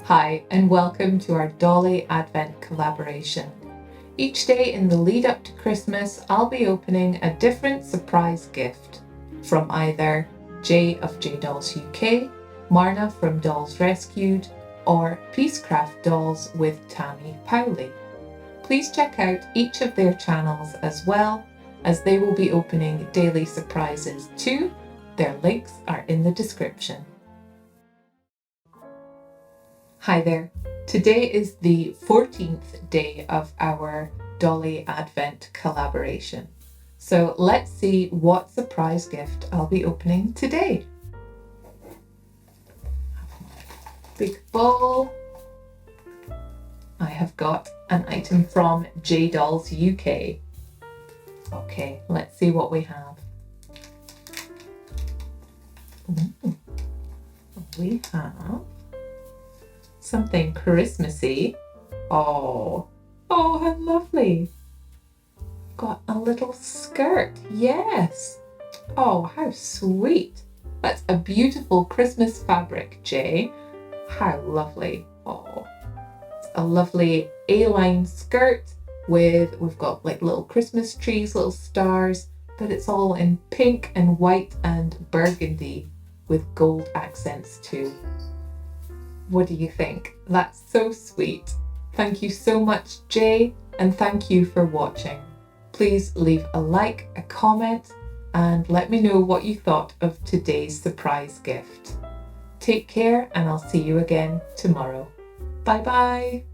Hi, and welcome to our Dolly Advent collaboration. Each day in the lead up to Christmas, I'll be opening a different surprise gift from either Jay of J Dolls UK, Marna from Dolls Rescued, or Peacecraft Dolls with Tammy Powley. Please check out each of their channels as well, as they will be opening daily surprises too. Their links are in the description. Hi there. Today is the 14th day of our Dolly Advent collaboration. So let's see what surprise gift I'll be opening today. Big bowl. I have got an item from J Dolls UK. Okay, let's see what we have. We have something Christmassy. Oh, how lovely. Got a little skirt. Yes. Oh, how sweet. That's a beautiful Christmas fabric, Jay. How lovely. Oh, it's a lovely A-line skirt we've got like little Christmas trees, little stars, but it's all in pink and white and burgundy with gold accents too. What do you think? That's so sweet. Thank you so much, Jay, and thank you for watching. Please leave a like, a comment, and let me know what you thought of today's surprise gift. Take care, and I'll see you again tomorrow. Bye bye.